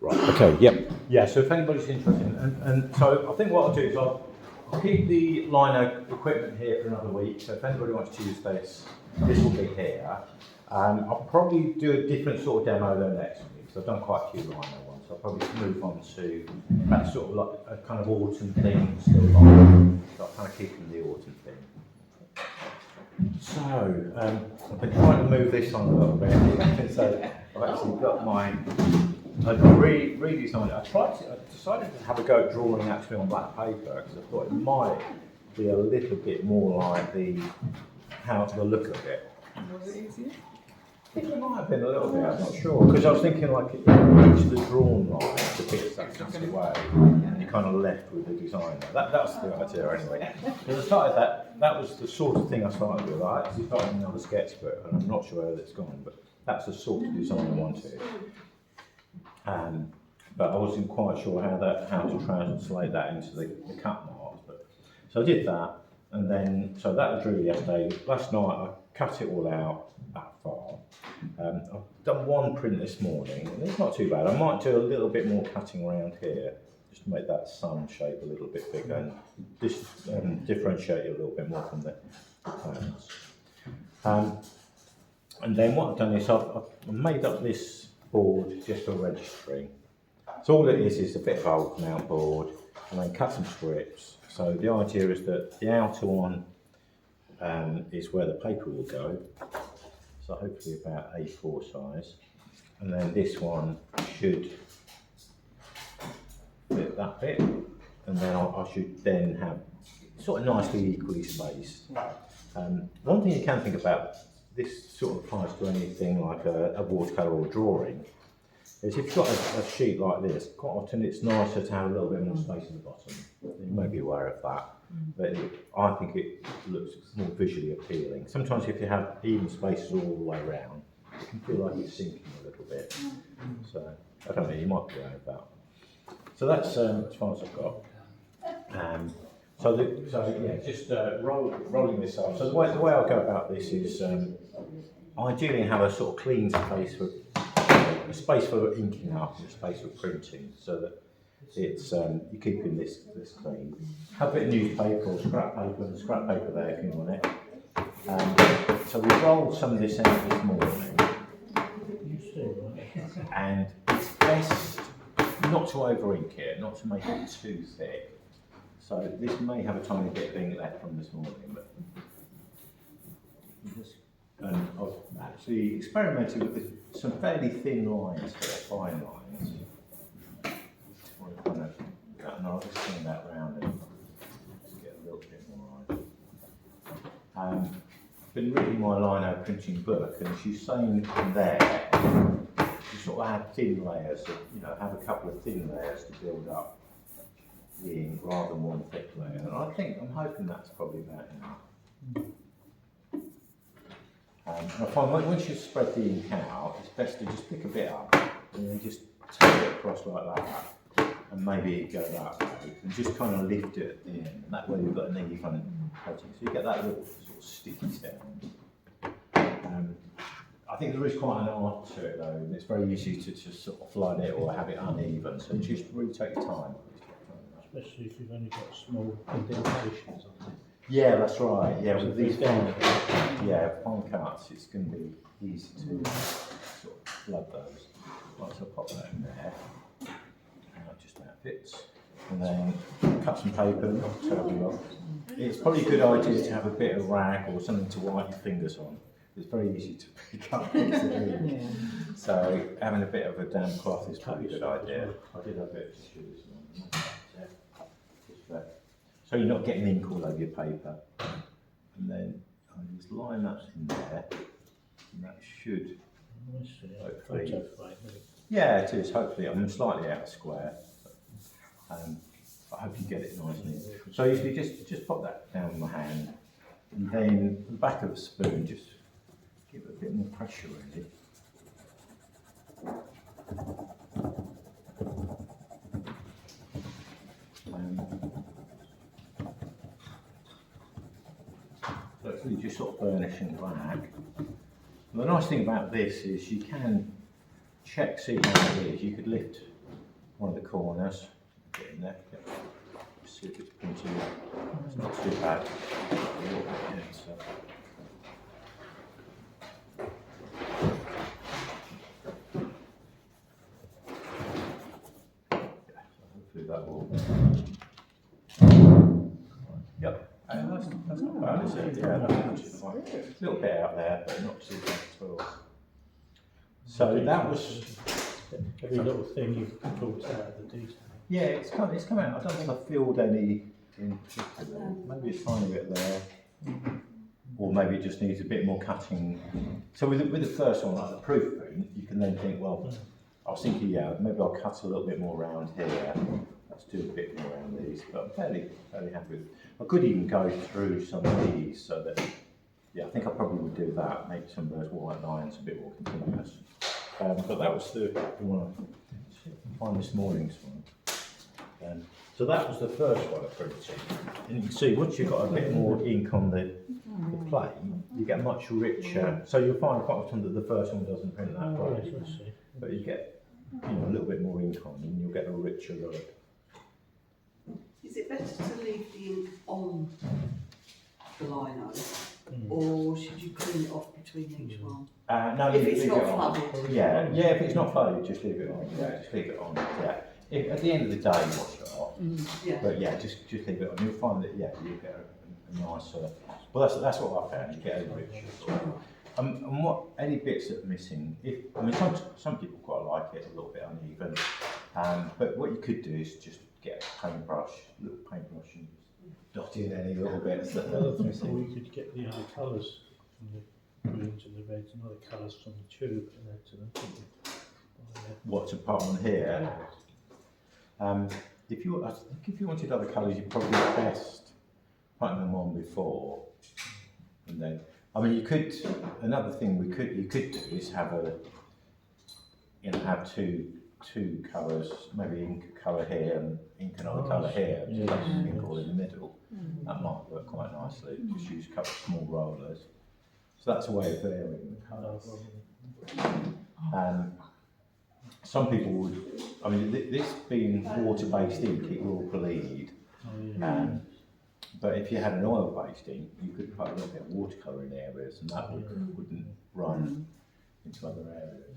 Right, okay, yep. Yeah, so if anybody's interested, and so I think what I'll do is I'll keep the Lino equipment here for another week, so if anybody wants to use this, this will be here. I'll probably do a different sort of demo though next week, because I've done quite a few Lino ones, so I'll probably move on to that sort of like a kind of autumn theme still on, so I'll kind of keep in the autumn theme. So, I've been trying to move this on a little bit, so I've actually got my, I redesigned it. I decided to have a go at drawing actually on black paper, because I thought it might be a little bit more like the look of it. Was it easier? I think it might have been a little bit, I'm not sure, because I was thinking like each of the drawn lines, the bits that cuts away, and you're kind of left with the design. That's the idea anyway. Because I started that was the sort of thing I started with. I actually started another sketchbook, and I'm not sure where it's gone, but that's the sort of design I wanted. But I wasn't quite sure how to translate that into the cut marks. So I did that, and then, so that was really yesterday. Last night I cut it all out that far. I've done one print this morning, and it's not too bad. I might do a little bit more cutting around here, just to make that sun shape a little bit bigger, and just differentiate it a little bit more from the plants. And then what I've done is I've made up this board just for registering. So all it is a bit of old mount board, and then cut some strips. So the idea is that the outer one is where the paper will go, so hopefully about A4 size, and then this one should fit that bit, and then I should then have sort of nicely equally spaced. One thing you can think about, this sort of applies to anything like a watercolour or drawing, is if you've got a sheet like this, quite often it's nicer to have a little bit more space in the bottom. You may be aware of that, but I think it looks more visually appealing. Sometimes if you have even spaces all the way around, it can feel like it's sinking a little bit. So, I don't know, you might be aware of that. So that's as far as I've got. Just rolling this up. So the way I go about this is ideally have a sort of clean space for inking up and a space for printing, so that it's you're keeping this clean. Have a bit of newspaper or scrap paper there if you want it. So we rolled some of this out this morning, and it's best not to over ink it, not to make it too thick. So this may have a tiny bit of ink left from this morning, but I've actually experimented with some fairly thin lines here, fine lines. And I'll just turn that round and just get a little bit more on. I've been reading my Lino Printing book, and she's saying there, you sort of have thin layers, have a couple of thin layers to build up the ink rather than one thick layer. And I'm hoping that's probably about enough. I find once you spread the ink out, it's best to just pick a bit up and then just take it across like that, and maybe go that way, and just kind of lift it at the end. And that way you've got an even coating, so you get that little sort of sticky sound. I think there is quite an art to it though, and it's very easy to just sort of flood it or have it uneven, so just really take your time. Especially if you've only got small indentations on it. Yeah, that's right. Yeah, with these fine cuts, it's going to be easy to sort of flood those. Right, so I'll pop that in there. Just about fits. And then cut some paper, not terribly long. It's probably a good idea to have a bit of rag or something to wipe your fingers on. It's very easy to pick up things that are in. So having a bit of a damp cloth is probably a good idea. I did have a bit of tissue this morning. So you're not getting ink all over your paper. And then I just line that in there, and that should hopefully. Yeah, it is. Hopefully, I'm slightly out of square, but I hope you get it nice and easy. So usually just pop that down with my hand, and then the back of the spoon, just give it a bit more pressure really. So it's really just sort of burnishing black. And the nice thing about this is you can see how it is. You could lift one of the corners. Get in there. See if it's printed. It's not too bad. Yeah, so. Hopefully that will. Yep, that's not bad, is it? Yeah, that's not too bad. A little bit out there, but not too bad at all. So that was. Every little thing you've talked out the detail. Yeah, it's come out. I don't think I filled any in particular. Maybe a tiny bit there, or maybe it just needs a bit more cutting. So with the first one, like the proof print, you can then think, well, I was thinking, yeah, maybe I'll cut a little bit more around here. Let's do a bit more around these, but I'm fairly happy with. I could even go through some of these so that, yeah, I think I probably would do that. Make some of those white lines a bit more continuous. But that was the one I find this morning's one. So that was the first one I printed. And you can see once you've got a bit more ink on the plane, you get much richer. So you'll find quite often that the first one doesn't print that way, but you get a little bit more ink on, and you'll get a richer look. Is it better to leave the ink on the lino, or should you clean it off between each one? No, if it's leave not it on. flooded. Yeah, if it's not flooded, just leave it on. Yeah, just leave it on. Yeah. If, at the end of the day, wash it off. Yeah. But yeah, just leave it on. You'll find that you'll get a nicer. Well, that's what I found. You get a richer. And what any bits that are missing? Some people quite like it a little bit uneven. But what you could do is just get a paintbrush, little paintbrush, and dot in any little bits that are missing. Or you could get the other colours from the greens and the reds and other colours from the tube and add to them. What's apart on here? I think if you wanted other colours, you're probably best putting them on before, and then. You could. Another thing you could do is have have two colours, maybe ink a colour here and ink another colour here, ink all in the middle. That might work quite nicely. Just use a couple of small rollers. So that's a way of varying the colours. Some people would. This being water-based ink, it will bleed. But if you had an oil-based ink, you could put a little bit of watercolour in areas, and that wouldn't run into other areas.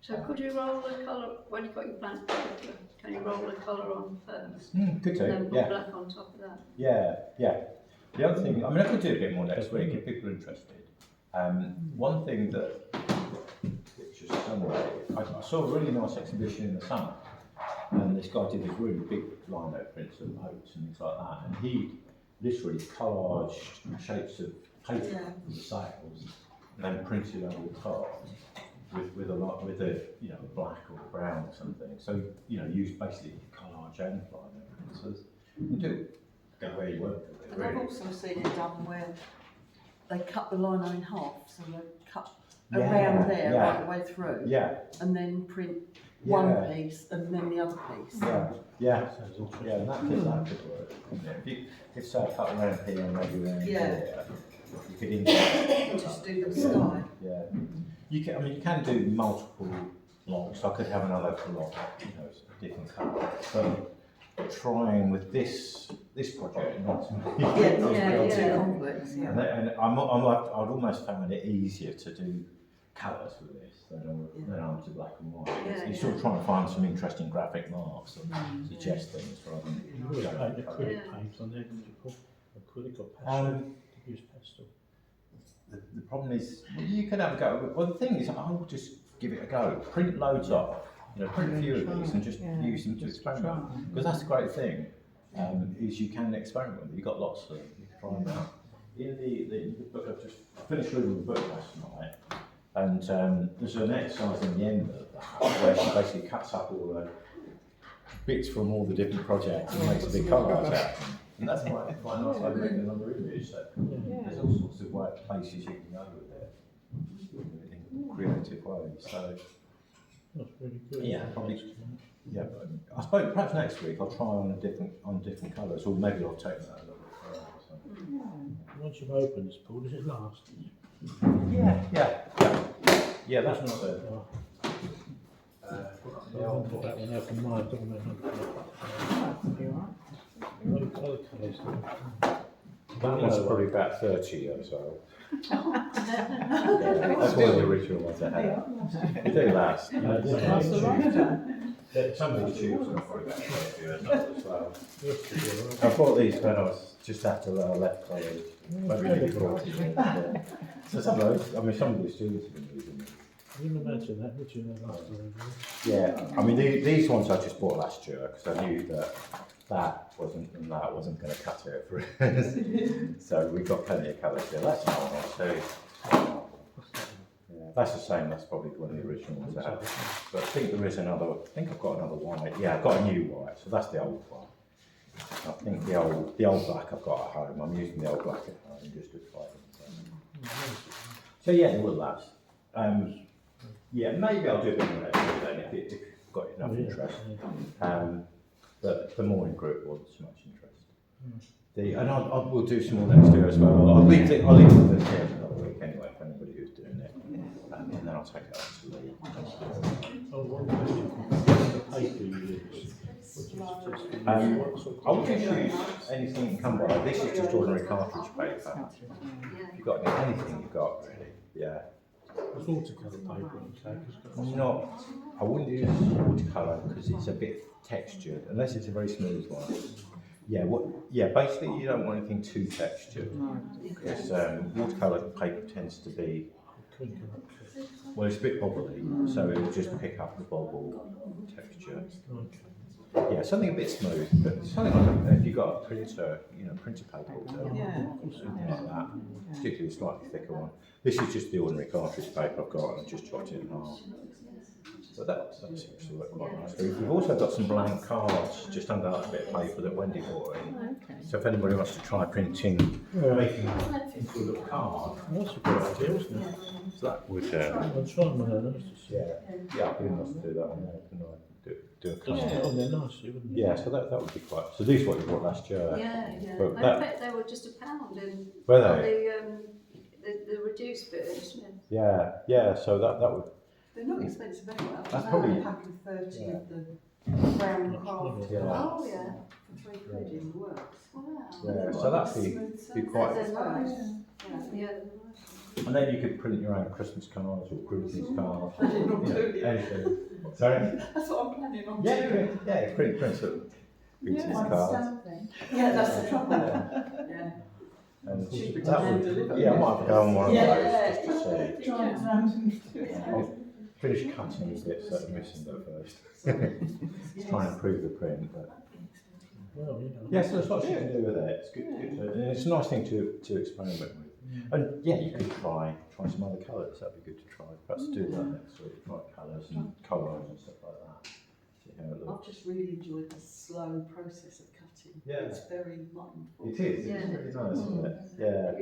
So could you roll the colour, when you've got your blank paper, can you roll the colour on first? Could do, And then put yeah. black on top of that? Yeah. The other thing, I could do a bit more next week if people are interested. One thing which is somewhere, I saw a really nice exhibition in the summer. And this guy did these really big lino prints of boats and things like that, and he literally collaged shapes of paper for the sails, and then printed over the top with a black or brown or something. So used basically collage and lino prints. So you do go where you work. And I've also seen it done where they cut the lino in half, so they cut around there right the way through, and then print one piece and then the other piece. Yeah, and that could work. If so, cut around here and maybe around here, you could just do the sky. Yeah, you can do multiple blocks. I could have another block, different colour. But trying with this project, not too complex. Yeah. And I'd almost found it easier to do colours with this than on to black and white. You're sort of trying to find some interesting graphic marks that suggest things rather than. You would paint acrylic paint on there, didn't you, Paul? Acrylic or pastel? Use pastel. The problem is, you could have a go. Well, the thing is, I'll just give it a go. Print loads off. Print a few of these and just use them to experiment. Because that's the great thing, is you can experiment with them. You've got lots of them. You can try them out. In the book, I've just finished reading the book last night. And there's an exercise in the end of that where she basically cuts up all the bits from all the different projects and makes a big collage out of them. And that's quite nice. I've written another image that there's all sorts of places you can go with it in creative ways. So That's really good. yeah, probably. Yeah, I suppose perhaps next week I'll try on different colours, or maybe I'll take that a little bit further. So. Once you've opened this, Paul, does it last? Yeah, that's not bad. I'll put that one out of mind, don't I? Other colours. That one's probably about 30 years old. That's one of the original ones I had. They do last. Some of these tubes are probably about 30 years old as well. I bought these when I was just after I left college. Maybe 40 years. So some of those, I mean, some of the students have been using them. You can imagine that, would you? Yeah, I mean, these ones I just bought last year because I knew that wasn't going to cut it for us. So we've got plenty of colours here. That's another one too. Yeah, that's the same. That's probably one of the original ones I have. But I think there is another. I think I've got another white. Yeah, I've got a new white. So that's the old one. I think the old black I've got at home. I'm using the old black at home just to try them. So yeah, it will last. Yeah, maybe I'll do a bit more then if you've got enough interest. But the morning group wasn't so much interest. And I will do some more next year as well. I'll leave it for this here another week anyway for anybody who's doing it. And then I'll take it up to Lee. I wouldn't use anything you come by. This is just ordinary cartridge paper. You've got anything you've got really. Yeah. Watercolour paper and tag. Not. I wouldn't use watercolour because it's a bit textured, unless it's a very smooth one. Yeah, basically you don't want anything too textured because watercolour paper tends to be, well, it's a bit bobbly, so it will just pick up the bobble texture. Yeah, something a bit smooth, but something like if you've got a printer, printer paper or something like that, particularly a slightly thicker one. This is just the ordinary cartridge paper I've got, and I've just chopped it in half. So that seems to work quite nicely. We've also got some blank cards just under that bit of paper that Wendy brought in. So if anybody wants to try printing, making it into a little card, That's a good idea, isn't it? so that would. I'll try one of those. Yeah, I'd be nice to do that one there, couldn't I? Do a Just card. put on there nicely, wouldn't it? Yeah, so that would be quite. So these are what you bought last year. Yeah. But I that- bet they were just £1 in Were they? the reduced version. Yeah. So that would. They're not expensive anyway. That's probably- a pack of 30 of the brown craft Yeah. Oh yeah. for £3 in the works. Wow. Yeah, so that'd be quite. They're nice. Yeah. And then you could print your own Christmas cards or Christmas cards. I did not do it. Anything. Sorry? That's what I'm planning on Yeah, doing. print some Christmas cards. Yeah, that's the trouble. Yeah. Yeah. And Cheaper to that hand would, deliver. yeah, I might have to go on one of Yeah. those just to see. Yeah. I'll finish cutting the bits that are missing though first. Try and improve the print. But. Well, Yeah, so there's lots you can do with it. It's good and it's a nice thing to experiment with. And yeah, you could try some other colours. That'd be good to try. Perhaps do that next week. Try colours and colours and stuff like that. See how it I've looks. just really enjoyed the slow process of cutting. Yeah. It's very mindful. It is. Yeah. It's really nice, isn't it? Yeah.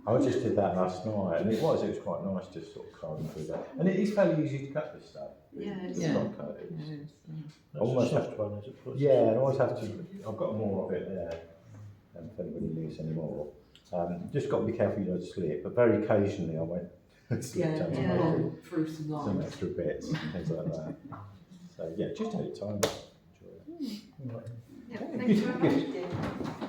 I just did that last night, and it was quite nice just sort of carving through that. And it is fairly easy to cut this stuff. Yeah, It's it's not cut. It's, that's almost a soft one, is it? yeah, and I always have to. I've got more of it there. If anybody needs any more, just got to be careful you don't slip. But very occasionally, I went slipped down Yeah, through some some lines. extra bits and things like that. So yeah, just take your time. Enjoy it. Right. Yeah, thank you very much.